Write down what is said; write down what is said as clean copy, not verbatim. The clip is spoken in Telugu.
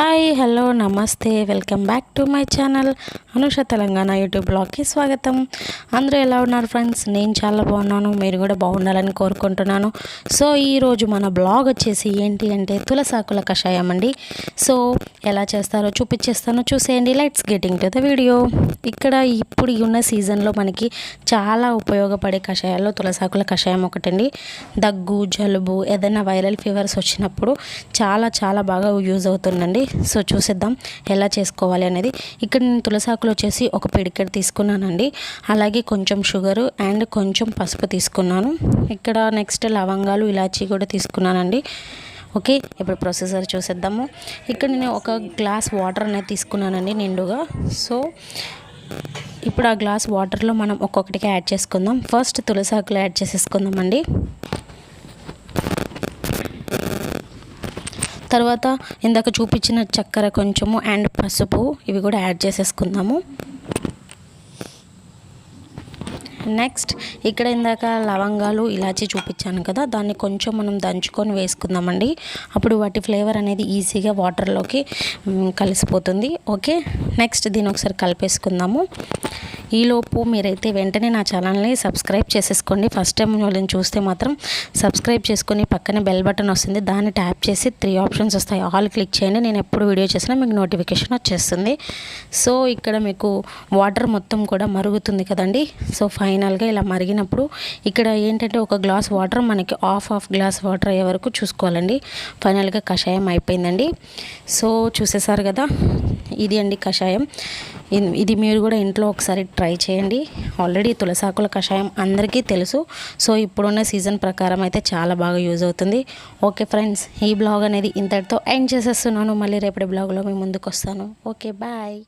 హాయ్ హలో నమస్తే welcome back to my channel Anusha Telangana YouTube బ్లాగ్కి స్వాగతం. అందరూ ఎలా ఉన్నారు ఫ్రెండ్స్? నేను చాలా బాగున్నాను, మీరు కూడా బాగుండాలని కోరుకుంటున్నాను. సో ఈరోజు మన బ్లాగ్ వచ్చేసి ఏంటి అంటే తులసాకుల కషాయం అండి. సో ఎలా చేస్తారో చూపించేస్తాను, చూసేయండి. Let's getting to the video. ఇక్కడ ఇప్పుడు ఉన్న సీజన్లో మనకి చాలా ఉపయోగపడే కషాయాల్లో తులసాకుల కషాయం ఒకటండి. దగ్గు, జలుబు, ఏదైనా వైరల్ ఫీవర్స్ వచ్చినప్పుడు చాలా బాగా యూజ్ అవుతుందండి. సో చూసేద్దాం ఎలా చేసుకోవాలి అనేది. ఇక్కడ నేను తులసాకులు వచ్చేసి ఒక పిడికెడు తీసుకున్నానండి. అలాగే కొంచెం షుగరు అండ్ కొంచెం పసుపు తీసుకున్నాను. ఇక్కడ నెక్స్ట్ లవంగాలు, ఇలాచీ కూడా తీసుకున్నానండి. ఓకే, ఇప్పుడు ప్రొసెసర్ చూసేద్దాము. ఇక్కడ నేను ఒక గ్లాస్ వాటర్ అనేది తీసుకున్నానండి నిండుగా. సో ఇప్పుడు ఆ గ్లాస్ వాటర్లో మనం ఒక్కొక్కటిగా యాడ్ చేసుకుందాం. ఫస్ట్ తులసాకులు యాడ్ చేసేసుకుందామండి. తర్వాత ఇందాక చూపించిన చక్కెర కొంచెము అండ్ పసుపు ఇవి కూడా యాడ్ చేసేసుకుందాము. నెక్స్ట్ ఇక్కడ ఇందాక లవంగాలు, ఇలాచీ చూపించాను కదా, దాన్ని కొంచెం మనం దంచుకొని వేసుకుందామండి. అప్పుడు వాటి ఫ్లేవర్ అనేది ఈజీగా వాటర్లోకి కలిసిపోతుంది. ఓకే, నెక్స్ట్ దీన్ని ఒకసారి కలిపేసుకుందాము. ఈలోపు మీరైతే వెంటనే నా ఛానల్ని సబ్స్క్రైబ్ చేసేసుకోండి. ఫస్ట్ టైం వాళ్ళని చూస్తే మాత్రం సబ్స్క్రైబ్ చేసుకొని పక్కనే బెల్ బటన్ వస్తుంది, దాన్ని ట్యాప్ చేసి 3 ఆప్షన్స్ వస్తాయి. ఆల్ క్లిక్ చేయండి. నేను ఎప్పుడు వీడియో చేసినా మీకు నోటిఫికేషన్ వచ్చేస్తుంది. సో ఇక్కడ మీకు వాటర్ మొత్తం కూడా మరుగుతుంది కదండి. సో ఫైనల్గా ఇలా మరిగినప్పుడు ఇక్కడ ఏంటంటే ఒక గ్లాస్ వాటర్ మనకి హాఫ్ గ్లాస్ వాటర్ అయ్యే వరకు చూసుకోవాలండి. ఫైనల్గా కషాయం అయిపోయిందండి. సో చూసేసారు కదా, ఇది అండి కషాయం. ఇది మీరు కూడా ఇంట్లో ఒకసారి ట్రై చేయండి. ఆల్రెడీ తులసాకుల కషాయం అందరికీ తెలుసు. సో ఇప్పుడున్న సీజన్ ప్రకారం అయితే చాలా బాగా యూజ్ అవుతుంది. ఓకే ఫ్రెండ్స్, ఈ బ్లాగ్ అనేది ఇంతటితో ఎండ్ చేసేస్తున్నాను. మళ్ళీ రేపటి బ్లాగ్లో మీ ముందుకు వస్తాను. Okay, bye.